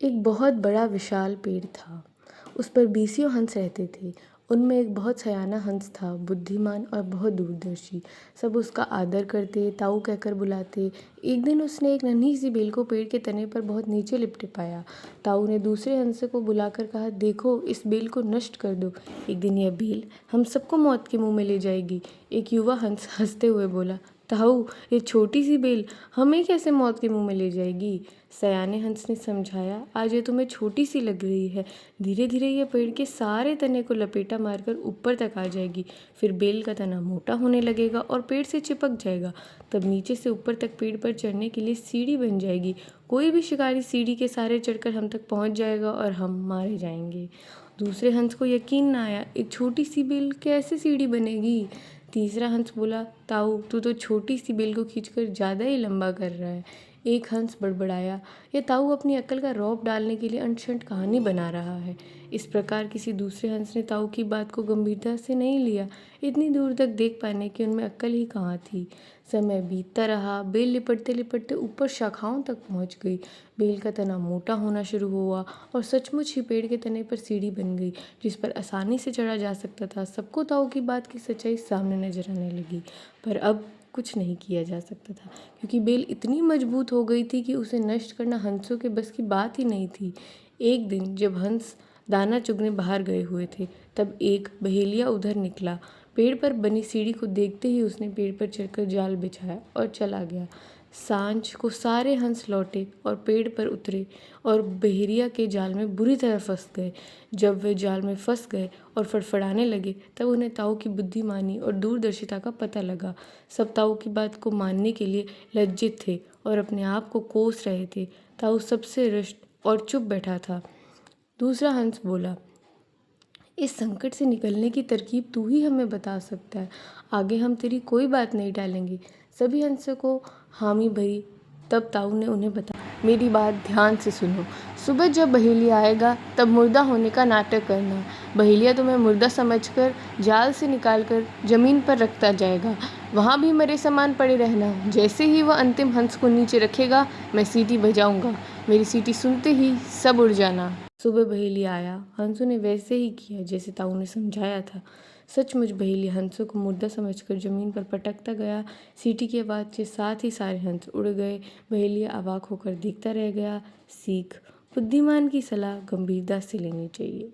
एक बहुत बड़ा विशाल पेड़ था। उस पर बीसियों हंस रहते थे। उनमें एक बहुत सयाना हंस था, बुद्धिमान और बहुत दूरदर्शी। सब उसका आदर करते, ताऊ कहकर बुलाते। एक दिन उसने एक नन्ही सी बेल को पेड़ के तने पर बहुत नीचे लिपटे पाया। ताऊ ने दूसरे हंस को बुलाकर कहा, देखो, इस बेल को नष्ट कर दो। एक दिन यह बेल हम सबको मौत के मुंह में ले जाएगी। एक युवा हंस हंसते हुए बोला, ताऊ, ये छोटी सी बेल हमें कैसे मौत के मुंह में ले जाएगी? सयाने हंस ने समझाया, आज ये तुम्हें छोटी सी लग रही है, धीरे धीरे ये पेड़ के सारे तने को लपेटा मारकर ऊपर तक आ जाएगी। फिर बेल का तना मोटा होने लगेगा और पेड़ से चिपक जाएगा। तब नीचे से ऊपर तक पेड़ पर चढ़ने के लिए सीढ़ी बन जाएगी। कोई भी शिकारी सीढ़ी के सहारे चढ़कर हम तक पहुंच जाएगा और हम मारे जाएंगे। दूसरे हंस को यकीन ना आया, एक छोटी सी बेल कैसे सीढ़ी बनेगी? तीसरा हंस बोला, ताऊ, तू तो छोटी सी बेल को खींचकर ज़्यादा ही लंबा कर रहा है। एक हंस बड़बड़ाया, यह ताऊ अपनी अक्ल का रौब डालने के लिए अंट-शंट कहानी बना रहा है। इस प्रकार किसी दूसरे हंस ने ताऊ की बात को गंभीरता से नहीं लिया। इतनी दूर तक देख पाने की उनमें अक्ल ही कहाँ थी। समय बीतता रहा, बेल लिपटते लिपटते ऊपर शाखाओं तक पहुंच गई। बेल का तना मोटा होना शुरू हुआ और सचमुच ही पेड़ के तने पर सीढ़ी बन गई, जिस पर आसानी से चढ़ा जा सकता था। सबको ताऊ की बात की सच्चाई सामने नजर आने लगी, पर अब कुछ नहीं किया जा सकता था, क्योंकि बेल इतनी मजबूत हो गई थी कि उसे नष्ट करना हंसों के बस की बात ही नहीं थी। एक दिन जब हंस दाना चुगने बाहर गए हुए थे, तब एक बहेलिया उधर निकला। पेड़ पर बनी सीढ़ी को देखते ही उसने पेड़ पर चढ़कर जाल बिछाया और चला गया। सांझ को सारे हंस लौटे और पेड़ पर उतरे और बहेलिया के जाल में बुरी तरह फंस गए। जब वे जाल में फंस गए और फड़फड़ाने लगे, तब उन्हें ताऊ की बुद्धिमानी और दूरदर्शिता का पता लगा। सब ताऊ की बात को मानने के लिए लज्जित थे और अपने आप को कोस रहे थे। ताऊ सबसे रुष्ट और चुप बैठा था। दूसरा हंस बोला, इस संकट से निकलने की तरकीब तू ही हमें बता सकता है। आगे हम तेरी कोई बात नहीं टालेंगे। सभी हंसों को हामी भरी। तब ताऊ ने उन्हें बताया, मेरी बात ध्यान से सुनो। सुबह जब बहेलिया आएगा, तब मुर्दा होने का नाटक करना। बहेलिया तुम्हें मुर्दा समझकर जाल से निकालकर जमीन पर रखता जाएगा। वहाँ भी मरे समान पड़े रहना। जैसे ही वह अंतिम हंस को नीचे रखेगा, मैं सीटी बजाऊंगा। मेरी सीटी सुनते ही सब उड़ जाना। सुबह बहेलिया आया। हंसों ने वैसे ही किया जैसे ताऊ ने समझाया था। सचमुच बहेलिया हंसों को मुर्दा समझकर जमीन पर पटकता गया। सीटी की आवाज़ के साथ ही सारे हंस उड़ गए। बहेलिया अवाक होकर देखता रह गया। सीख, बुद्धिमान की सलाह गंभीरता से लेनी चाहिए।